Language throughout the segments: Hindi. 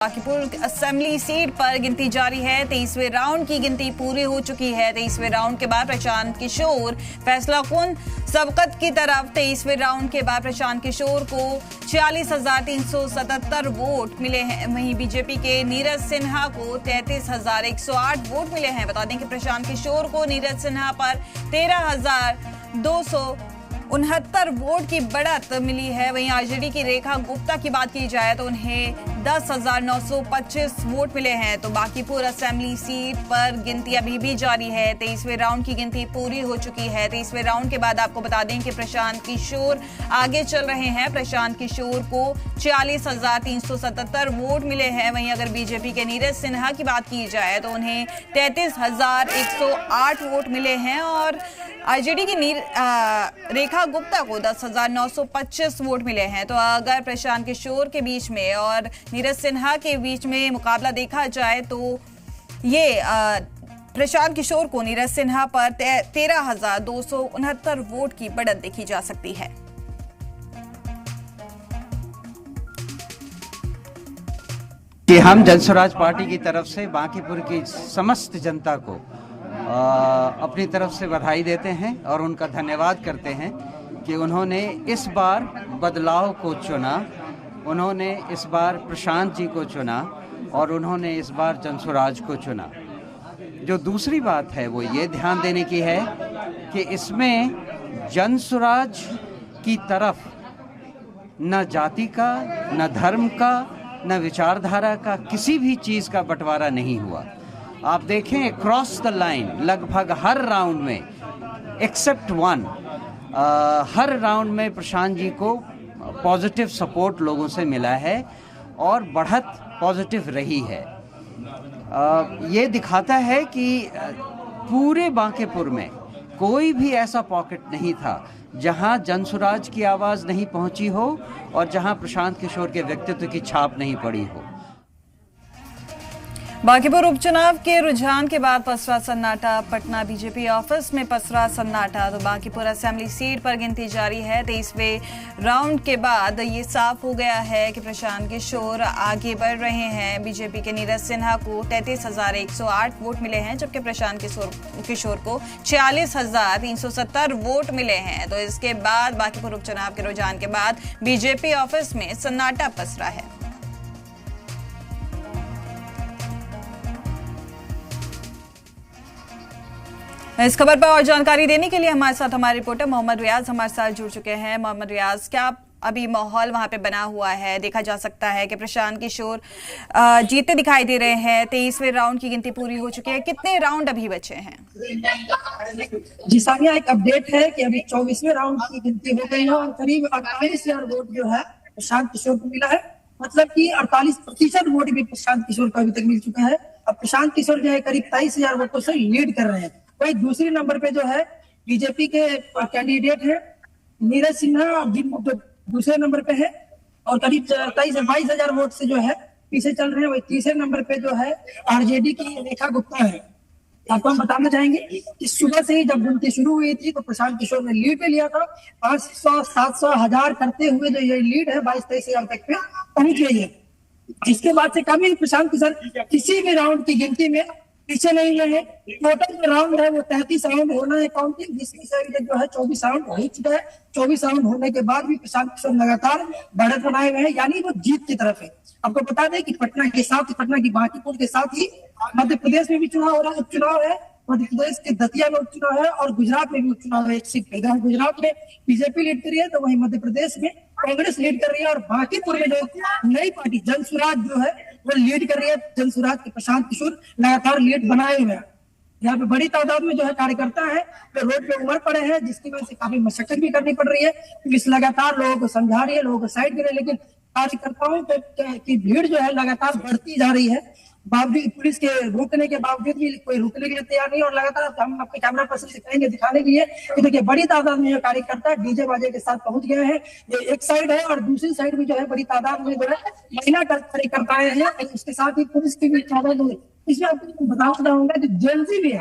बांकीपुर असेंबली सीट पर गिनती जारी है। 23वें राउंड की गिनती पूरी हो चुकी है। 23वें राउंड के बाद प्रशांत किशोर फैसला कुन सबकत की तरफ। 23वें राउंड के बाद प्रशांत किशोर को 46,377 वोट मिले हैं। वहीं बीजेपी के नीरज सिन्हा को 33,108 वोट मिले हैं। बता दें कि प्रशांत किशोर को नीरज सिन्हा पर 13,269 वोट की बढ़त मिली है। वहीं आरजेडी की रेखा गुप्ता की बात की जाए तो उन्हें 10,925 वोट मिले हैं। तो बांकीपुर असेंबली सीट पर गिनती अभी भी जारी है। 23वें राउंड की गिनती पूरी हो चुकी है। 23वें राउंड के बाद आपको बता दें कि प्रशांत किशोर आगे चल रहे हैं। प्रशांत किशोर को 46,377 वोट मिले हैं। वहीं अगर बीजेपी के नीरज सिन्हा की बात की जाए तो उन्हें 33,108 वोट मिले हैं और आरजेडी की रेखा गुप्ता को 10,925 वोट मिले हैं। तो अगर प्रशांत किशोर के बीच में और नीरज सिन्हा के बीच में मुकाबला देखा जाए तो ये प्रशांत किशोर को नीरज सिन्हा पर 13,269 वोट की बढ़त देखी जा सकती है। कि हम जनस्वराज पार्टी की तरफ से बांकीपुर की समस्त जनता को अपनी तरफ से बधाई देते हैं और उनका धन्यवाद करते हैं कि उन्होंने इस बार बदलाव को चुना, उन्होंने इस बार प्रशांत जी को चुना और उन्होंने इस बार जनस्वराज को चुना। जो दूसरी बात है वो ये ध्यान देने की है कि इसमें जनस्वराज की तरफ न जाति का, न धर्म का, न विचारधारा का किसी भी चीज़ का बंटवारा नहीं हुआ। आप देखें क्रॉस द लाइन लगभग हर राउंड में एक्सेप्ट वन हर राउंड में प्रशांत जी को पॉजिटिव सपोर्ट लोगों से मिला है और बढ़त पॉजिटिव रही है। ये दिखाता है कि पूरे बांकीपुर में कोई भी ऐसा पॉकेट नहीं था जहां जनस्वराज की आवाज़ नहीं पहुंची हो और जहां प्रशांत किशोर के व्यक्तित्व की छाप नहीं पड़ी हो। बांकीपुर उपचुनाव के रुझान के बाद पसरा सन्नाटा। पटना बीजेपी ऑफिस में पसरा सन्नाटा। तो बांकीपुर असेंबली सीट पर गिनती जारी है। 23वें राउंड के बाद ये साफ हो गया है कि प्रशांत किशोर आगे बढ़ रहे हैं। बीजेपी के नीरज सिन्हा को 33,108 वोट मिले हैं जबकि प्रशांत किशोर को 46,370 वोट मिले हैं। तो इसके बाद बांकीपुर उपचुनाव के रुझान के बाद बीजेपी ऑफिस में सन्नाटा पसरा है। इस खबर पर और जानकारी देने के लिए हमारे साथ हमारे रिपोर्टर मोहम्मद रियाज हमारे साथ जुड़ चुके हैं। मोहम्मद रियाज, क्या अभी माहौल वहां पे बना हुआ है? देखा जा सकता है कि प्रशांत किशोर जीते दिखाई दे रहे हैं। 23वें राउंड की गिनती पूरी हो चुकी है। कितने राउंड अभी बचे हैं? जी सानिया, एक अपडेट है कि अभी 24वें राउंड की गिनती हो गई है और करीब 48,000 वोट जो है प्रशांत किशोर को मिला है। मतलब कि 48% वोट भी प्रशांत किशोर को अभी तक मिल चुका है। अब प्रशांत किशोर जो है करीब 23,000 वोटों से लीड कर रहे हैं। वही दूसरे नंबर पे जो है बीजेपी के कैंडिडेट है नीरज सिन्हा, दूसरे नंबर पे है और करीब 22,000 वोट से जो है पीछे चल रहे हैं। वही तीसरे नंबर पे जो है आरजेडी की रेखा गुप्ता है। आपको हम बताना चाहेंगे कि सुबह से ही जब गिनती शुरू हुई थी तो प्रशांत किशोर ने लीड पे लिया था। 500, 700, 1000 करते हुए जो ये लीड है 22-23,000 तक पे पहुंच गई है। इसके बाद से कभी प्रशांत किशोर किसी भी राउंड की गिनती में पीछे नहीं रहे। टोटल जो राउंड है वो 33 राउंड होना है काउंटिंग, जिसमें से अभी तक जो है 24 राउंड हो चुका है। 24 राउंड होने के बाद भी प्रशांत किशोर लगातार बढ़त बनाए हुए हैं, यानी वो जीत की तरफ है। आपको बता दें कि पटना के साथ, पटना की बांकीपुर के साथ ही मध्य प्रदेश में भी चुनाव हो रहा है, उपचुनाव है। मध्य प्रदेश के दतिया में उपचुनाव है और गुजरात में भी उपचुनाव है। एक सीट पे गुजरात में बीजेपी लीड कर रही है तो वहीं मध्य प्रदेश में कांग्रेस लीड कर रही है और बांकीपुर में जो नई पार्टी जनस्वराज जो है वो लीड कर रही है। जनस्वराज के प्रशांत किशोर लगातार लीड बनाए हुए हैं। यहाँ पे बड़ी तादाद में जो है कार्यकर्ता है जो रोड पे उमड़ पड़े हैं, जिसकी वजह से काफी मशक्कत भी करनी पड़ रही है। पुलिस लगातार लोगों को समझा रही है, लोगों को साइड कर रही है, लेकिन कार्यकर्ताओं की भीड़ जो है लगातार बढ़ती जा रही है। बावजूद पुलिस के रोकने के बावजूद भी कोई रुकने के लिए तैयार नहीं और लगातार हम अपने कैमरा पर्सन से कहेंगे दिखाने के लिए कि देखिए बड़ी तादाद में जो कार्यकर्ता डीजे बाजे के साथ पहुंच गए हैं। ये एक साइड है और दूसरी साइड में जो है बड़ी तादाद में जो है महिला कार्यकर्ताएं हैं, उसके साथ ही पुलिस की भी तादाद है। इसमें आपको बताना चाहूंगा कि जेएनजी भी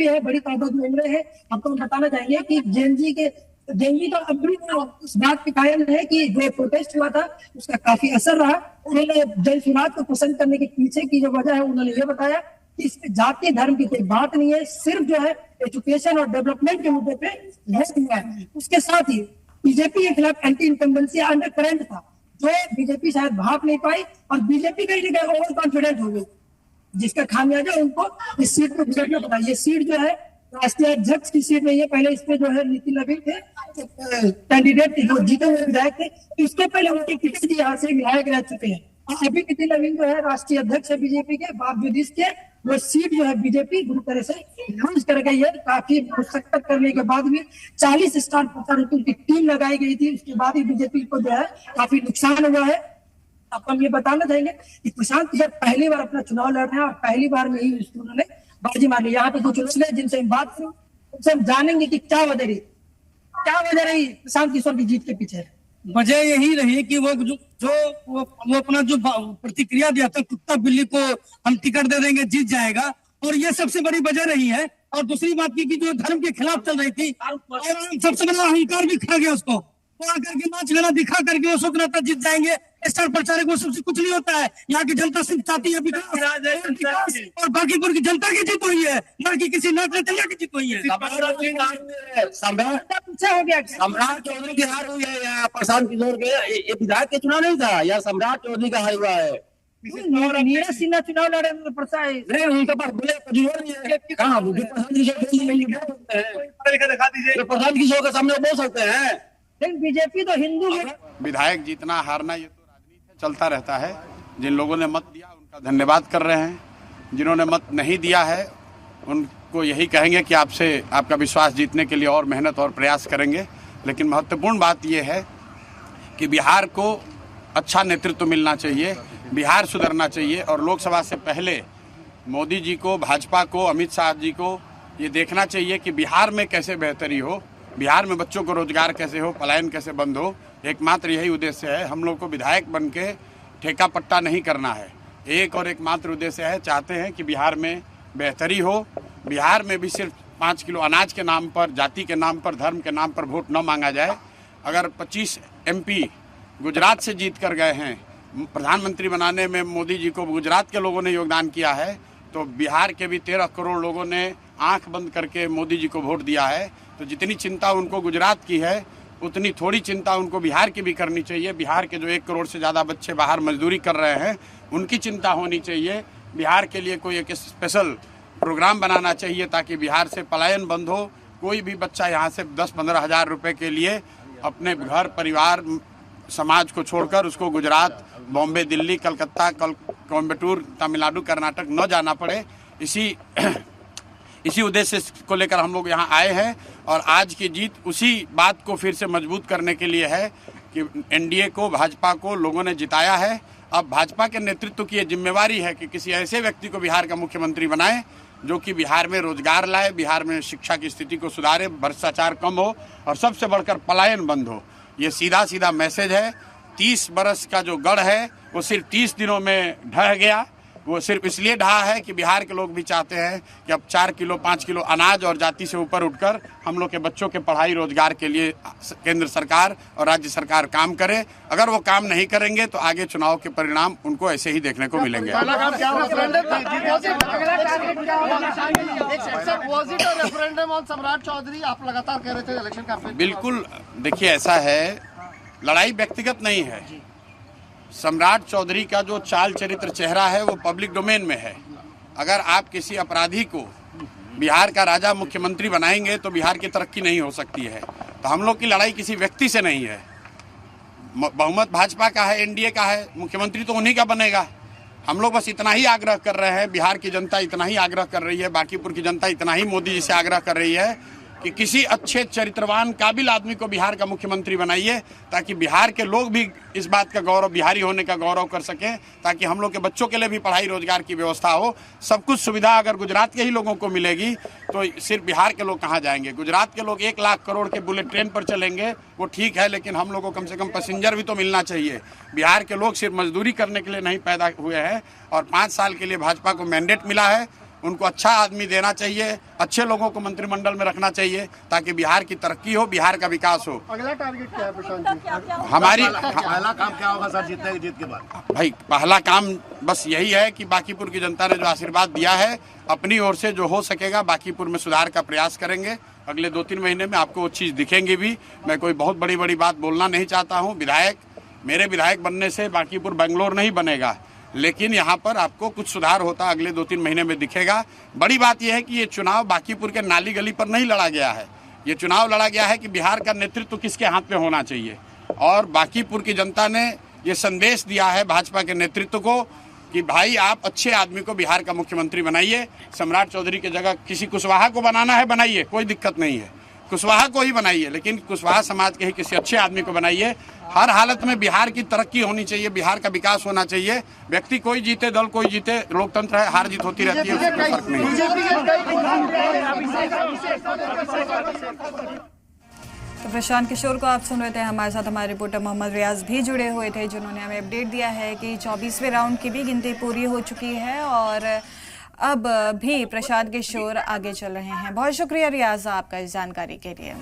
है, बड़ी तादाद में उमड़े हैं। आपको हम बताना चाहेंगे कि जेएनजी के जेनजी तो अब भी इस बात पे कायम है कि जो प्रोटेस्ट हुआ था उसका काफी असर रहा। उन्होंने जन सुराज को पसंद करने के पीछे की जो वजह है उन्होंने ये बताया कि इसमें जाति धर्म की कोई बात नहीं है, सिर्फ जो है एजुकेशन और डेवलपमेंट के मुद्दे पे बहस हुआ है। उसके साथ ही बीजेपी के खिलाफ एंटी इनकम्बेंसी अंडर करंट था, जो बीजेपी शायद भाप नहीं पाई और बीजेपी कहीं ना कहीं ओवर कॉन्फिडेंट हो गई, जिसका खामियाजा उनको इस सीट पे गुजरना पड़ा। ये सीट जो है राष्ट्रीय अध्यक्ष की सीट नहीं है, पहले इस पे जो है नितिन नवीन थे कैंडिडेट जो जीते हुए विधायक थे, इसके पहले उनकी टिकट यहाँ से विधायक रह चुके हैं। और अभी नितिन नवीन जो है राष्ट्रीय अध्यक्ष है बीजेपी के, बावजूद इसके वो सीट जो है बीजेपी बुरी तरह से लूज कर गई है। काफी मुशक्कत करने के बाद भी 40 स्टार प्रचारकों की टीम लगाई गई थी, उसके बाद ही बीजेपी को जो है काफी नुकसान हुआ है। अब हम ये बताना चाहेंगे कि प्रशांत किशोर पहली बार अपना चुनाव लड़ रहे हैं और पहली बार में ही उन्होंने बाजी मार ली। यहाँ पे कुछ लोग हैं जिनसे हम बात करूं, उनसे हम जानेंगे कि क्या वजह रही प्रशांत किशोर की जीत के पीछे। वजह यही रही कि वो अपना जो प्रतिक्रिया दिया था कुत्ता बिल्ली को हम टिकट दे देंगे जीत जाएगा, और ये सबसे बड़ी वजह रही है। और दूसरी बात की कि जो धर्म के खिलाफ चल रही थी और सबसे बड़ा अहंकार भी खा गया उसको, वो आकर के नाच गाना दिखा करके वो सोच रहा था जीत जाएंगे। स्टार प्रचारक वो सबसे कुछ नहीं होता है। यहाँ की जनता सिर्फ चाहती है विकास और बाकीपुर की जनता की जीत हुई है, न कि किसी नाच नचनिया की जीत हुई है। सम्राट चौधरी की हार हुई है या प्रशांत किशोर के? ये विधायक के चुनाव नहीं था या सम्राट चौधरी का हार हुआ है? नीरज सिन्हा चुनाव लड़े नहीं, उनके पास बोले प्रशांत किशोर के सामने बोल सकते हैं। बीजेपी तो हिंदू विधायक जीतना हारना ये तो राजनीति है, चलता रहता है। जिन लोगों ने मत दिया उनका धन्यवाद कर रहे हैं, जिन्होंने मत नहीं दिया है उनको यही कहेंगे कि आपसे आपका विश्वास जीतने के लिए और मेहनत और प्रयास करेंगे। लेकिन महत्वपूर्ण बात यह है कि बिहार को अच्छा नेतृत्व मिलना चाहिए, बिहार सुधरना चाहिए। और लोकसभा से पहले मोदी जी को, भाजपा को, अमित शाह जी को ये देखना चाहिए कि बिहार में कैसे बेहतरी हो, बिहार में बच्चों को रोजगार कैसे हो, पलायन कैसे बंद हो। एकमात्र यही उद्देश्य है। हम लोग को विधायक बन के ठेका पट्टा नहीं करना है, एक और एकमात्र उद्देश्य है, चाहते हैं कि बिहार में बेहतरी हो। बिहार में भी सिर्फ 5 किलो अनाज के नाम पर, जाति के नाम पर, धर्म के नाम पर वोट न मांगा जाए। अगर 25 MP गुजरात से जीत कर गए हैं, प्रधानमंत्री बनाने में मोदी जी को गुजरात के लोगों ने योगदान किया है, तो बिहार के भी 13 करोड़ लोगों ने आंख बंद करके मोदी जी को वोट दिया है। तो जितनी चिंता उनको गुजरात की है उतनी थोड़ी चिंता उनको बिहार की भी करनी चाहिए। बिहार के जो 1 करोड़ से ज़्यादा बच्चे बाहर मजदूरी कर रहे हैं उनकी चिंता होनी चाहिए। बिहार के लिए कोई एक स्पेशल प्रोग्राम बनाना चाहिए ताकि बिहार से पलायन बंद हो। कोई भी बच्चा यहाँ से 10-15 हज़ार रुपये के लिए अपने घर परिवार समाज को छोड़कर उसको गुजरात, बॉम्बे, दिल्ली, कलकत्ता, कोयम्बटूर, तमिलनाडु, कर्नाटक न जाना पड़े। इसी उद्देश्य को लेकर हम लोग यहाँ आए हैं। और आज की जीत उसी बात को फिर से मजबूत करने के लिए है कि NDA को, भाजपा को लोगों ने जिताया है। अब भाजपा के नेतृत्व की ये जिम्मेवारी है कि किसी ऐसे व्यक्ति को बिहार का मुख्यमंत्री बनाए जो कि बिहार में रोजगार लाए, बिहार में शिक्षा की स्थिति को सुधारे, भ्रष्टाचार कम हो और सबसे बढ़कर पलायन बंद हो। ये सीधा सीधा मैसेज है। 30 बरस का जो गढ़ है वो सिर्फ 30 दिनों में ढह गया। वो सिर्फ इसलिए ढहा है कि बिहार के लोग भी चाहते हैं कि अब 4 किलो 5 किलो अनाज और जाति से ऊपर उठकर हम लोग के बच्चों के पढ़ाई रोजगार के लिए केंद्र सरकार और राज्य सरकार काम करे। अगर वो काम नहीं करेंगे तो आगे चुनाव के परिणाम उनको ऐसे ही देखने को मिलेंगे। बिल्कुल, देखिए ऐसा है, लड़ाई व्यक्तिगत नहीं है। सम्राट चौधरी का जो चाल चरित्र चेहरा है वो पब्लिक डोमेन में है। अगर आप किसी अपराधी को बिहार का राजा मुख्यमंत्री बनाएंगे तो बिहार की तरक्की नहीं हो सकती है। तो हम लोग की लड़ाई किसी व्यक्ति से नहीं है। बहुमत भाजपा का है, NDA का है, मुख्यमंत्री तो उन्हीं का बनेगा। हम लोग बस इतना ही आग्रह कर रहे हैं, बिहार की जनता इतना ही आग्रह कर रही है, बांकीपुर की जनता इतना ही मोदी जी से आग्रह कर रही है कि किसी अच्छे चरित्रवान काबिल आदमी को बिहार का मुख्यमंत्री बनाइए ताकि बिहार के लोग भी इस बात का गौरव, बिहारी होने का गौरव कर सकें, ताकि हम लोग के बच्चों के लिए भी पढ़ाई रोजगार की व्यवस्था हो। सब कुछ सुविधा अगर गुजरात के ही लोगों को मिलेगी तो सिर्फ बिहार के लोग कहाँ जाएंगे। गुजरात के लोग 1 लाख करोड़ के बुलेट ट्रेन पर चलेंगे, वो ठीक है, लेकिन हम लोग को कम से कम पैसेंजर भी तो मिलना चाहिए। बिहार के लोग सिर्फ मजदूरी करने के लिए नहीं पैदा हुए हैं और 5 साल के लिए भाजपा को मैंडेट मिला है। उनको अच्छा आदमी देना चाहिए, अच्छे लोगों को मंत्रिमंडल में रखना चाहिए ताकि बिहार की तरक्की हो, बिहार का विकास हो। अगला टारगेट क्या है प्रशांत जी? हमारी पहला काम क्या होगा सर जीत के बाद? भाई पहला काम बस यही है कि बांकीपुर की जनता ने जो आशीर्वाद दिया है, अपनी ओर से जो हो सकेगा बांकीपुर में सुधार का प्रयास करेंगे। अगले 2-3 महीने में आपको वो चीज़ दिखेंगी भी। मैं कोई बहुत बड़ी बात बोलना नहीं चाहता हूँ। मेरे विधायक बनने से बांकीपुर बेंगलोर नहीं बनेगा, लेकिन यहाँ पर आपको कुछ सुधार होता अगले 2-3 महीने में दिखेगा। बड़ी बात यह है कि ये चुनाव बांकीपुर के नाली गली पर नहीं लड़ा गया है। ये चुनाव लड़ा गया है कि बिहार का नेतृत्व किसके हाथ में होना चाहिए, और बांकीपुर की जनता ने ये संदेश दिया है भाजपा के नेतृत्व को कि भाई आप अच्छे आदमी को बिहार का मुख्यमंत्री बनाइए। सम्राट चौधरी की जगह किसी कुशवाहा को बनाना है बनाइए, कोई दिक्कत नहीं है, कुशवाहा को ही बनाइए, लेकिन कुशवाहा समाज के ही किसी अच्छे आदमी को बनाइए। हर हालत में बिहार की तरक्की होनी चाहिए, बिहार का विकास होना चाहिए। व्यक्ति कोई जीते, दल कोई जीते, लोकतंत्र है, हार जीत होती रहती है, उससे कोई फर्क नहीं है। तो प्रशांत किशोर को आप सुन रहे थे। हमारे साथ हमारे रिपोर्टर मोहम्मद रियाज भी जुड़े हुए थे, जिन्होंने हमें अपडेट दिया है कि 24वें राउंड की भी गिनती पूरी हो चुकी है और अब भी प्रशांत किशोर आगे चल रहे हैं। बहुत शुक्रिया रियाज आपका इस जानकारी के लिए।